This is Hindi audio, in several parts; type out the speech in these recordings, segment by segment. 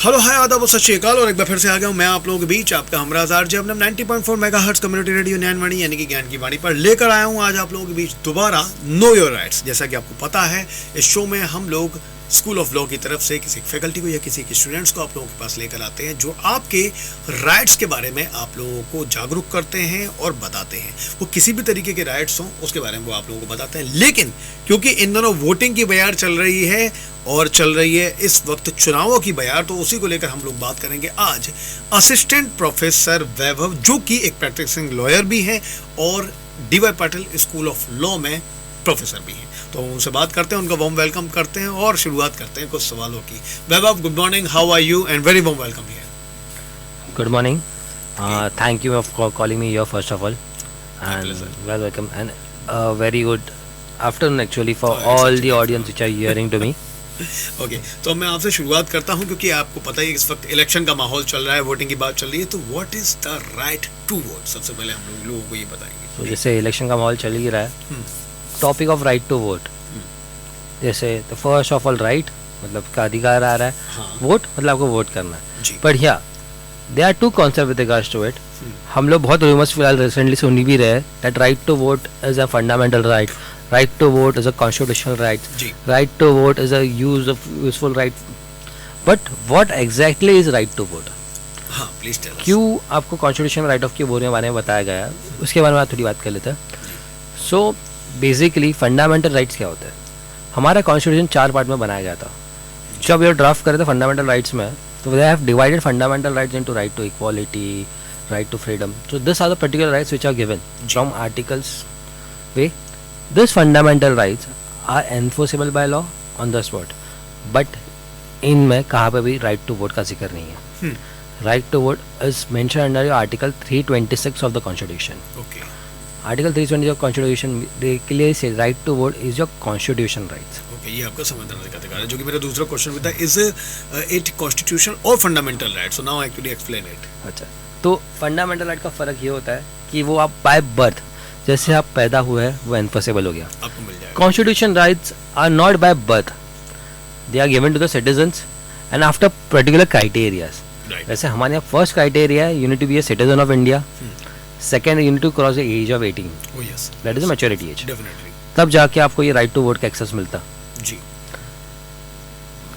हेलो हाय आदाब और सत श्री अकाल और एक बार फिर से आ गया हूँ मैं आप लोगों के बीच आपका हमराज आरजे अपने 90.4 मेगाहर्ट्ज कम्युनिटी रेडियो ज्ञानवाणी यानी कि ज्ञान की वाणी पर लेकर आया हूँ आज आप लोगों के बीच दोबारा नो योर राइट्स। जैसा कि आपको पता है इस शो में हम लोग स्कूल ऑफ लॉ की तरफ से किसी फैकल्टी को या किसी के स्टूडेंट्स को आप लोगों के पास लेकर आते हैं जो आपके राइट्स के बारे में आप लोगों को जागरूक करते हैं और बताते हैं। वो किसी भी तरीके के राइट्स हों उसके बारे में वो आप लोगों को बताते हैं। लेकिन क्योंकि इन दोनों वोटिंग की बयार चल रही है और चल रही है इस वक्त चुनावों की बयार, तो उसी को लेकर हम लोग बात करेंगे आज असिस्टेंट प्रोफेसर वैभव जो कि एक प्रैक्टिसिंग लॉयर भी हैं और D.Y.. Patil school of law में प्रोफेसर भी हैं। तो उनसे बात करते हैं, उनका वार्म वेलकम करते हैं और शुरुआत करते हैं कुछ सवालों की। Vaibhav, good morning, how are you and very warm welcome here. Good morning. Thank you for calling me here first of all, and welcome and very good afternoon actually for all the audience which are hearing to me. Okay, तो मैं आपसे शुरुआत करता हूं क्योंकि आपको पता ही इस वक्त इलेक्शन का माहौल चल रहा है, वोटिंग की बात चल रही है, तो what is the right to vote? सबसे पहले हम लोगों को ये बताएंगे। तो जैसे इलेक्शन का माहौल चल ही रहा है, topic of right to vote, जैसे तो फर्स्ट ऑफ ऑल राइट मतलब का अधिकार आ रहा है, वोट मतलब आपको वोट करना है। बट या they are two concept with regards to it. हम लोग बहुत रूमर्स फिलहाल रिसेंटली सुन भी रहे हैं that right to vote is a fundamental right, right to vote is a constitutional right, right to vote is a useful right, but what exactly is right to vote? हाँ, please tell us. क्यों आपको constitutional right of के बारे में बताया गया है उसके बारे में आप थोड़ी बात कर लेते हैं। So basically fundamental rights क्या होते हैं? हमारा constitution 4 पार्ट में बनाया गया था। जब ये ड्राफ्ट करे थे fundamental rights में, तो they have divided fundamental rights into right to equality, right to freedom. So these are the particular rights which are given from articles way. These fundamental rights are enforceable by law on the spot, but इनमें कहाँ पे भी right to vote का जिक्र नहीं है। Right to vote is mentioned under your Article 326 of the Constitution. Okay. Article 326 of Constitution they clearly say right to vote is your constitutional rights. Okay, ये आपका संविधान का अधिकार है, जो कि मेरा दूसरा क्वेश्चन भी था, is it constitutional or fundamental right? So now actually explain it. अच्छा, तो fundamental right का फर्क ये होता है कि वो आप by birth जैसे आप पैदा हुए हैं वो एनफोर्सेबल हो गया, आपको मिल जाएगा। Constitution rights are not by birth, they are given to the citizens and after particular criterias. जैसे हमारे यहाँ फर्स्ट क्राइटेरिया है you need to be a citizen of India, second you need to cross the age of 18, that is the maturity age, तब जाके आपको ये राइट टू वोट का एक्सेस मिलता जी।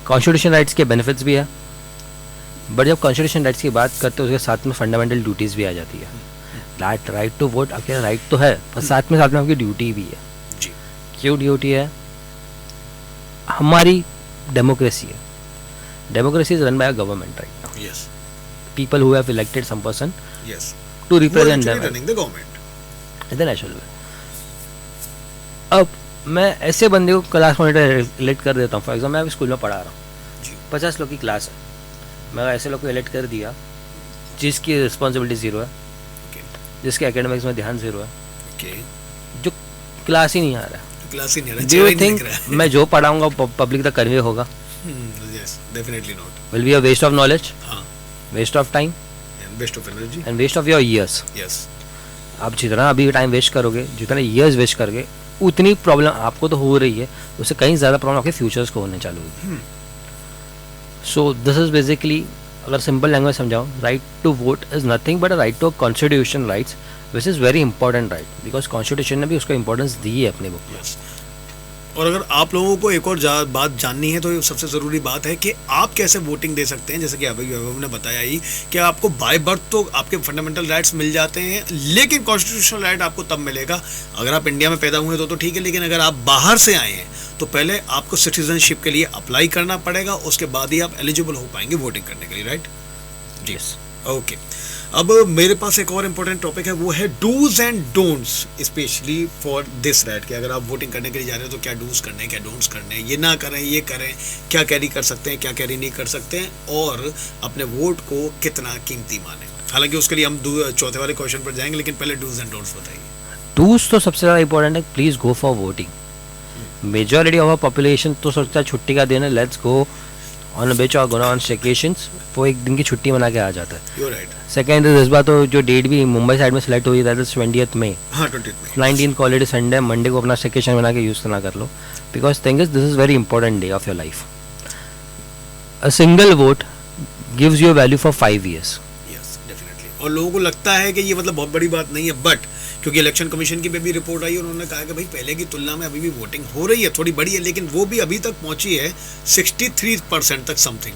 कॉन्स्टिट्यूशन राइट्स के बेनिफिट्स भी है, बट जब कॉन्स्टिट्यूशन राइट्स की बात करते हैं उसके साथ में फंडामेंटल ड्यूटीज भी आ जाती है। राइट टू वोट आपके राइट तो है पर साथ में आपकी ड्यूटी भी है जी। क्यों ड्यूटी है? हमारी डेमोक्रेसी है, democracy is run by a government right now. Yes, people who have elected some person yes to represent them running the government in the national way. अब मैं ऐसे बंदे को क्लास मॉनिटर इलेक्ट कर देता हूँ, फॉर एग्जाम्पल मैं अभी स्कूल में पढ़ा रहा हूँ, 50 लोग की क्लास है, मैं ऐसे लोग को इलेक्ट कर दिया जिसकी रिस्पॉन्सिबिलिटी जीरो है, जिसके एकेडमिक्स में ध्यान जीरो है, जो क्लास ही नहीं आ रहा है, क्लास ही नहीं आ रहा। डू यू थिंक मैं जो पढ़ाऊंगा पब्लिक तक कन्वे होगा? Yes, definitely not. Will be a waste of knowledge, waste of time and waste of energy and waste of your years. Yes, आप जितना अभी टाइम वेस्ट करोगे, जितना ईयर्स वेस्ट करोगे, उतनी प्रॉब्लम आपको तो हो रही है, उससे कहीं ज़्यादा प्रॉब्लम आपके फ्यूचर्स को होने चालू होगी। सो दिस इज बेसिकली, अगर सिंपल लैंग्वेज समझाऊँ, right to vote is nothing but a right to constitution rights which is very important right, because constitution ने भी उसको इंपॉर्टेंस दी है अपने बुक में। और अगर आप लोगों को एक और बात जाननी है तो सबसे ज़रूरी बात है कि आप कैसे वोटिंग दे सकते हैं। जैसे कि अभी वैभव ने बताया ही कि आपको बाय बर्थ तो आपके फंडामेंटल राइट्स मिल जाते हैं, लेकिन कॉन्स्टिट्यूशनल राइट आपको तब मिलेगा अगर आप इंडिया में पैदा हुए तो ठीक है, लेकिन अगर आप बाहर से आए हैं तो पहले आपको सिटीजनशिप के लिए अप्लाई करना पड़ेगा, उसके बाद ही आप एलिजिबल हो पाएंगे वोटिंग करने के लिए, राइट? जी, ओके। अब मेरे पास एक और इम्पोर्टेंट टॉपिक है, वो है do's and don'ts, specially for this right, कि अगर आप वोटिंग करने के लिए जा रहे हो तो क्या डूज करने हैं, क्या डोंट्स करने हैं, ये ना करें, ये करें, क्या कैरी कर सकते हैं, क्या कैरी नहीं कर सकते हैं, और अपने वोट को कितना कीमती माने। हालांकि उसके लिए हम चौथे वाले क्वेश्चन पर जाएंगे, लेकिन पहले डूज एंड डोंट्स बताइए। डूज तो सबसे ज़्यादा इंपॉर्टेंट है, please go for voting. Majority of population तो सोचता है छुट्टी का दिन है, लेट्स गो ऑन बीच और गोना ऑन स्टेकेशंस, वो एक दिन की छुट्टी मना के आ जाता है। You right. सेकेंड इस बार तो जो डेट भी मुंबई साइड में सेलेक्ट हुई, दैट इज 20th मई। हाँ, 20th मई। 19th हॉलीडे संडे, मंडे को अपना स्टेकेशन बना के यूज़ करना कर लो, because thing is this is very important day of your life. A single vote gives you a value for 5 years. Yes definitely, और लोगों को लगता है कि ये मतलब बहुत बड़ी बात नहीं है, बट क्योंकि इलेक्शन कमीशन की भी रिपोर्ट आई, उन्होंने कहा कि भाई पहले की तुलना में अभी भी वोटिंग हो रही है, थोड़ी बड़ी है, लेकिन वो भी अभी तक पहुंची है 63% तक समथिंग।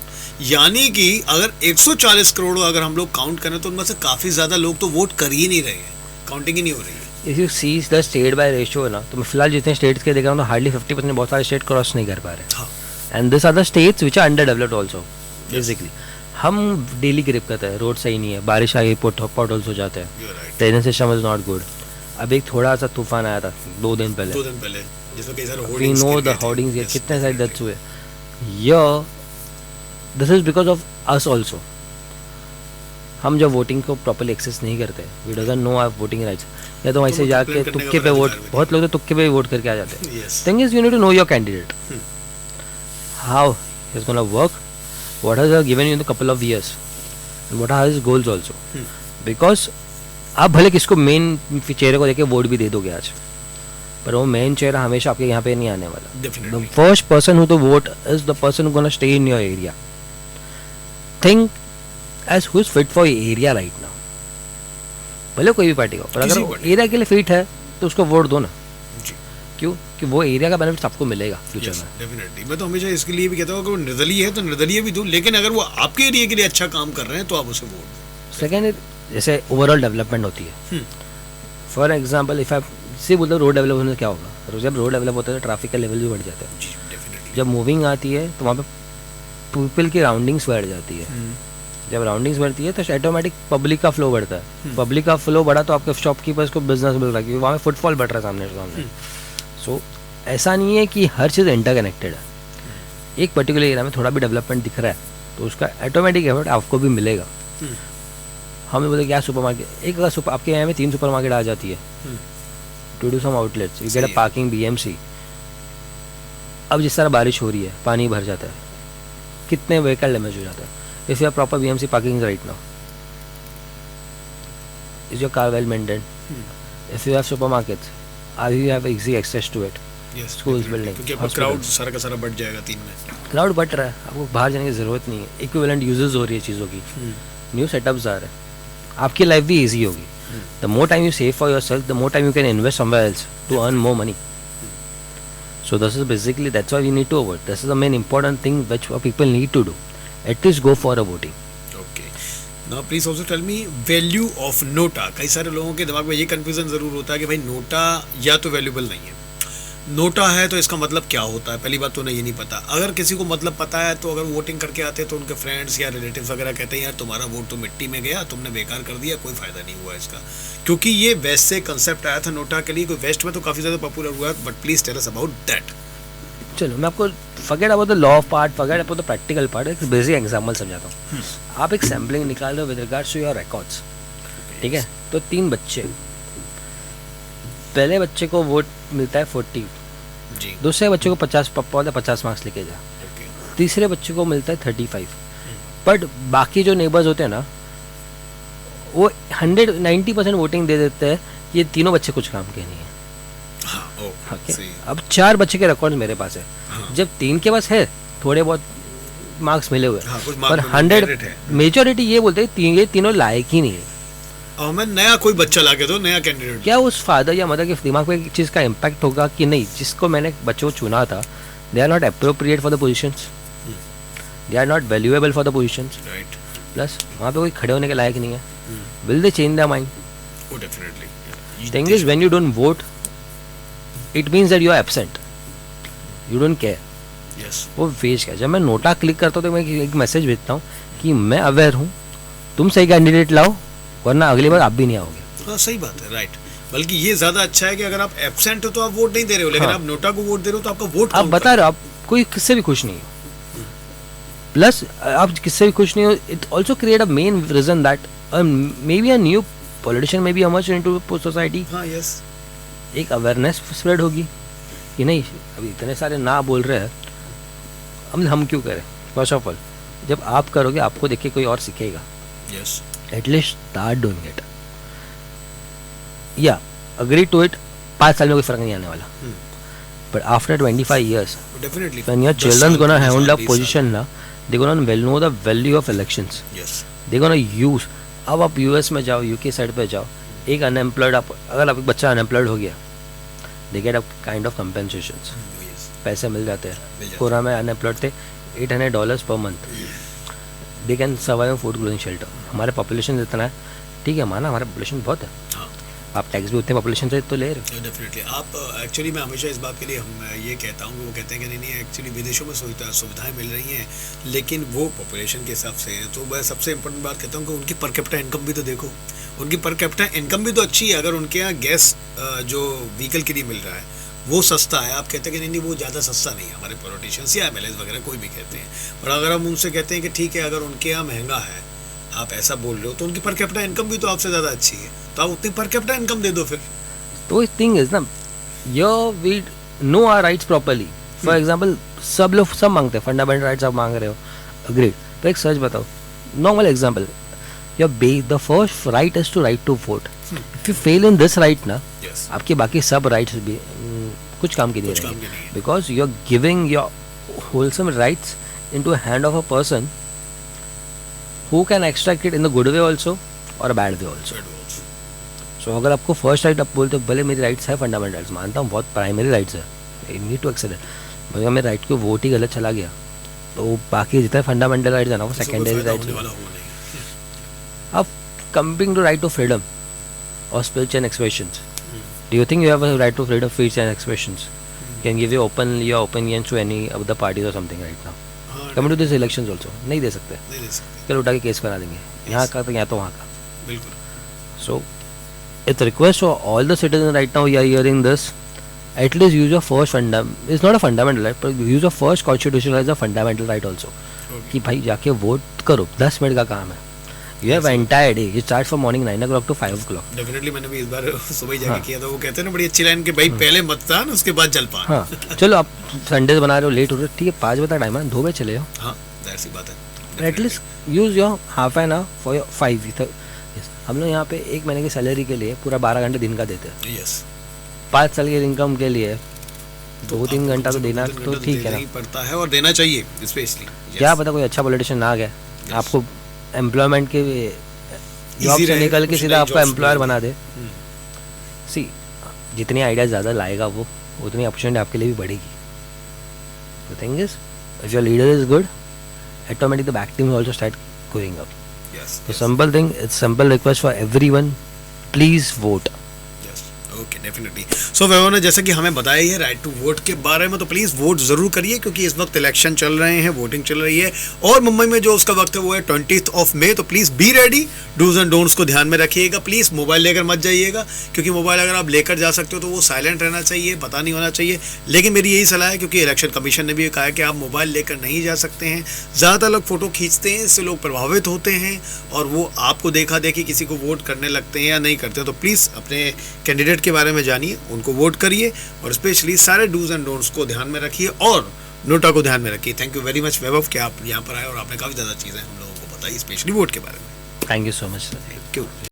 यानी कि अगर 140 करोड़ अगर हम लोग काउंट करें तो उनमें से काफ़ी ज़्यादा लोग तो वोट कर ही नहीं रहे हैं, काउंटिंग ही नहीं हो रही है। If you see the state by ratio ना, तो मैं फिलहाल जितने स्टेट्स के देख रहा हूँ हार्डली 50% बहुत सारे स्टेट क्रॉस नहीं कर पा रहे। हाँ and this are the states which are under developed also. Basically हम डेली ग्रिप करते हैं, रोड सही नहीं है, बारिश आ गई पॉटहोल्स हो जाते हैं, you are right. Drainage system is not good. अब एक थोड़ा सा तूफान आया था 2 दिन पहले, 2 दिन पहले जिसमें कई सारे वी होर्डिंग्स नो गिर द गए थे। होर्डिंग्स Yes, कितने सारे definitely. डेथ्स हुए। ये this is because of us also. हम जब वोटिंग को प्रॉपर्ली एक्सेस नहीं करते, we doesn't know our voting rights, या तो वैसे तो जाके complain करने तुक्के का पे बड़ा वोट, अधिकार भी बहुत लोग तो तुक्के पे वोट करके आ जाते हैं। Yes. Thing is you need to know your candidate, how is gonna work, what has given you in a couple of years and what are his goals also. Because आप भले किसको मेन चेहरे को देखे वोट भी दे दोगे आज, पर वो मेन चेहरा हमेशा आपके यहाँ पे नहीं आने वाला। Definitely. The first person who to vote is the person who gonna stay in your area. Think as who is fit for your area right now. भले कोई भी पार्टी का, पर किसी अगर पार्टी एरिया के लिए फिट है तो उसको वोट दो ना। जी क्यों? कि वो एरिया का बेनिफिट आपको मिलेगा फ्यूचर Yes, में। definitely. मैं तो हमेशा इसके लिए भी कहता हूँ अगर वो निर्दलीय है तो निर्दलीय भी दो, लेकिन अगर वो आपके एरिया के लिए अच्छा काम कर रहे हैं तो आप उसे वोट दो। सेकेंड, जैसे ओवरऑल डेवलपमेंट होती है। फॉर एग्जाम्पल इफ आप से बोलते रोड डेवलप होने से क्या होगा, जब रोड डेवलप होता है तो ट्रैफिक का लेवल भी बढ़ जाता है। जी डेफिनेटली। जब मूविंग आती है तो वहाँ पे पीपल की राउंडिंग्स बढ़ जाती है। जब राउंडिंग्स बढ़ती है तो ऑटोमेटिक पब्लिक का फ्लो बढ़ता है। पब्लिक का फ्लो बढ़ा तो आपके शॉपकीपर्स को बिजनेस मिल रहा है, क्योंकि वहाँ पे फुटफॉल बढ़ रहा है सामने सामने। सो ऐसा नहीं है कि हर चीज़ इंटरकनेक्टेड है। एक पर्टिकुलर एरिया में थोड़ा भी डेवलपमेंट दिख रहा है तो उसका ऑटोमेटिक एफर्ट आपको भी मिलेगा। हमें बोले क्या सुपर मार्केट, एक अगर आपके यहाँ में 3 सुपर मार्केट आ जाती है, to do some outlets, you get a parking BMC। अब जिस तरह बारिश हो रही है पानी भर जाता है, कितने व्हीकल डैमेज हो जाता है। If you are proper BMC parking right now, is your car well maintained? If you have super markets, are you have easy access to it? Yes, Schools definitely. building, क्योंकि आपका hospital. क्राउड सारा का सारा बढ़ जाएगा 3 में। क्राउड बढ़ रहा है, आपको बाहर जाने की ज़रूरत नहीं है, इक्विवेलेंट यूजेस हो रही है चीज़ों की, न्यू सेटअप्स आ रहे हैं, आपकी लाइफ भी ईजी होगी। The more time you save for your self, the more time you can invest somewhere else to earn more money. So this is basically, that's why we need to vote. This is the main important thing which people need to do. At least go for a voting. Okay, now please also tell me value of NOTA. कई सारे लोगों के दिमाग में ये कंफ्यूजन जरूर होता है कि भाई नोटा या तो वैल्यूबल नहीं है, नोटा है तो इसका मतलब क्या होता है। पहली बात तो उन्हें ये नहीं पता। अगर किसी को मतलब पता है तो अगर वोटिंग करके आते हैं तो उनके फ्रेंड्स या रिलेटिव्स वगैरह कहते हैं यार तुम्हारा वोट तो मिट्टी में गया, तुमने बेकार कर दिया, कोई फायदा नहीं हुआ इसका। क्योंकि ये वेस्ट से कंसेप्ट आया था नोटा के लिए, कोई वेस्ट में तो काफ़ी ज़्यादा पॉपुलर हुआ है, but please tell us about that. चलो मैं आपको forget about the law of part, forget about the practical part, एक बेसिक एग्जांपल समझाता हूँ। आप एक सैम्पलिंग निकाल रहे हो with regards to your records, ठीक है? तो 3 बच्चे, पहले बच्चे को वोट मिलता है 40, जी दूसरे बच्चे को 50, पप्पा बोलता है 50 मार्क्स लेके जा, ओके तीसरे बच्चे को मिलता है 35। बट बाकी जो नेबर्स होते हैं ना, वो 90% वोटिंग दे देते हैं, ये तीनों बच्चे कुछ काम के नहीं है। हाँ ओके ओके, सही। अब 4 बच्चे के रिकॉर्ड मेरे पास है। हाँ। जब 3 के पास है थोड़े बहुत मार्क्स मिले हुए, हाँ, कुछ पर मार्क्स 100 merit है। मेजोरिटी ये बोलते हैं ये तीनों लायक ही नहीं है। और मैं नया कोई बच्चा ला के दो, नया कैंडिडेट। क्या उस फादर या मदर के दिमाग में एक चीज़ का इम्पैक्ट होगा कि नहीं, जिसको मैंने बच्चों को चुना था, they are not appropriate for the positions, they are not valuable for the positions, right, plus वहाँ पे कोई खड़े होने के लायक नहीं है। Will they change the mind? Oh definitely. Thing is when you don't vote, it means that you are absent, you don't care. Yes वो वेस्ट है। जब मैं नोटा क्लिक करता हूँ तो मैं एक मैसेज भेजता हूँ कि मैं अवेयर हूँ, तुम सही कैंडिडेट लाओ वरना अगली बार आप भी नहीं आओगे। हाँ सही बात है, राइट। बल्कि ये ज्यादा अच्छा है कि अगर आप एब्सेंट हो तो आप वोट नहीं दे रहे हो, लेकिन हाँ। आप नोटा को वोट दे रहे हो तो आपका वोट आप बता रहे हो आप कोई किससे भी खुश नहीं हो, प्लस आप किससे भी खुश नहीं हो, it also create a main reason that may be a new politician may be emerge into society. हाँ यस, एक अवेयरनेस स्प्रेड होगी कि नहीं अभी इतने सारे ना बोल रहे हैं, हम क्यों करें। फर्स्ट ऑफ ऑल जब आप करोगे आपको देख के कोई और सीखेगा, yes at least start doing it. या अग्री टू इट, 5 साल में कोई फर्क नहीं आने वाला, but after 25 years definitely when your children's gonna hold up position ना, they gonna well know the value of elections, yes, they gonna use. अब आप यूएस में जाओ, यूके साइड पे जाओ, एक अनएम्प्लॉयड आप अगर आप एक बच्चा अनएम्प्लॉयड हो गया, they get a kind of compensations, पैसे मिल जाते हैं. कोरोना में अनएम्प्लॉयड थे, $800 per month, they can survive food clothing shelter. हमारे पॉपुलेशन इतना है, ठीक है, माना हमारा पॉपुलेशन बहुत है, हाँ, आप टैक्स भी उतने पॉपुलेशन से तो ले रहे हो. डेफिनेटली. आप एक्चुअली मैं हमेशा इस बात के लिए हम ये कहता हूँ, वो कहते हैं कि नहीं एक्चुअली विदेशों में सुविधाएं मिल रही हैं, लेकिन वो पॉपुलेशन के हिसाब से हैं. तो मैं सबसे इम्पोर्टेंट बात कहता हूँ कि उनकी पर कैपिटा इनकम भी तो देखो, उनकी पर कैपिटा इनकम भी तो अच्छी है. अगर उनके यहाँ गैस जो व्हीकल के लिए मिल रहा है वो सस्ता है, आप कहते हैं कि नहीं वो ज़्यादा सस्ता नहीं है, हमारे पॉलिटिशियंस या एमएलए वगैरह कोई भी कहते हैं. पर अगर हम उनसे कहते हैं कि ठीक है, अगर उनके यहाँ महंगा है, आप ऐसा बोल रहे हो, तो उनकी पर कैपिटा इनकम भी तो आपसे ज़्यादा अच्छी है, तो आप उतनी पर कैपिटा इनकम दे दो फिर. तो थिंग इज ना, your we know our rights properly. For example सब लोग सब मांगते हैं, फंडामेंटल राइट्स आप मांग रहे हो, अग्री. तो एक सच बताओ, normal example, your the first right is to right to vote. If you fail in this right ना, आपके बाकी सब राइट्स भी कुछ काम की नहीं रहेंगे, because you are giving your wholesome rights in to hand of a person who can extract it in the good way also or a bad way also. So अगर आपको फर्स्ट राइट आप बोलते हो, भले मेरी राइट्स है फंडामेंटल राइट्स, मानता हूँ बहुत प्राइमरी राइट्स है, I need to accept it, मगर मेरे राइट को वोट ही गलत चला गया, तो बाकी जितने फंडामेंटल राइट्स है ना वो सेकेंडरी राइट्स. अब coming to right to freedom और speech and expressions, do you think you have a right to freedom speech and expressions? Can give you open your opinions to any of the parties और something right now? Coming to this elections also नहीं दे सकते, चलो उठा के केस करा देंगे, यहाँ का तो यहाँ तो वहाँ का. बिल्कुल. So it's request for all the citizen right now, you are hearing this, at least use your first it's not a fundamental right, but use your first constitutional as a fundamental right also. कि भाई जाके वोट करो, 10 मिनट का काम है, you have entire day, it starts from morning 9 o'clock to 5 o'clock. Definitely मैंने भी इस बार सुबह ही जाके किया था. वो कहते हैं ना बड़ी अच्छी लाइन कि भाई पहले मतदान उसके बाद जलपान. हाँ चलो आप संडेज बना रहे हो, लेट हो रहे हो, ठीक है 5 बजे टाइम है, 2 बजे चले जाओ. हाँ दैट्स सी बात है. At least use your half an hour for your 5. हम लोग यहाँ पे 1 महीने की सैलरी के लिए पूरा 12 घंटे दिन का देते हैं. यस. 5 साल की इनकम के लिए 2-3 घंटा तो देना तो ठीक है ना, पड़ता है और देना चाहिए स्पेशली. क्या पता कोई अच्छा पॉलिटिशियन आ गया, आपको एम्प्लॉयमेंट के जॉब से निकल के सीधा आपका एम्प्लॉयर बना दे. सी जितनी आइडिया ज़्यादा लाएगा वो उतनी अपॉर्चुनिटी आपके लिए भी बढ़ेगी. The thing is if your leader is good, automatically the back team also start going up. So simple thing, it's simple request for everyone, please vote. Okay definitely. So Vaibhav ने जैसे कि हमें बताया ही है राइट टू वोट के बारे में, तो प्लीज़ वोट ज़रूर करिए, क्योंकि इस वक्त इलेक्शन चल रहे हैं, वोटिंग चल रही है, और मुंबई में जो उसका वक्त है वो है 20 मई. तो please be ready, do's and don'ts को ध्यान में रखिएगा. प्लीज़ मोबाइल लेकर मत जाइएगा, क्योंकि मोबाइल अगर आप लेकर जा सकते हो तो वो साइलेंट रहना चाहिए, पता नहीं होना चाहिए. लेकिन मेरी यही सलाह है, क्योंकि इलेक्शन कमीशन ने भी कहा है कि आप मोबाइल लेकर नहीं जा सकते हैं. ज़्यादातर लोग फ़ोटो खींचते हैं, इससे लोग प्रभावित होते हैं और वो आपको देखा देखी किसी को वोट करने लगते हैं या नहीं करते. तो प्लीज़ अपने कैंडिडेट के बारे में जानिए, उनको वोट करिए, और स्पेशली सारे डूज एंड डोंट्स को ध्यान में रखिए और नोटा को ध्यान में रखिए. थैंक यू वेरी मच वैभव कि आप यहाँ पर आए और आपने काफ़ी ज़्यादा चीज़ें हम लोगों को बताई, स्पेशली वोट के बारे में. Thank you so much. Thank you.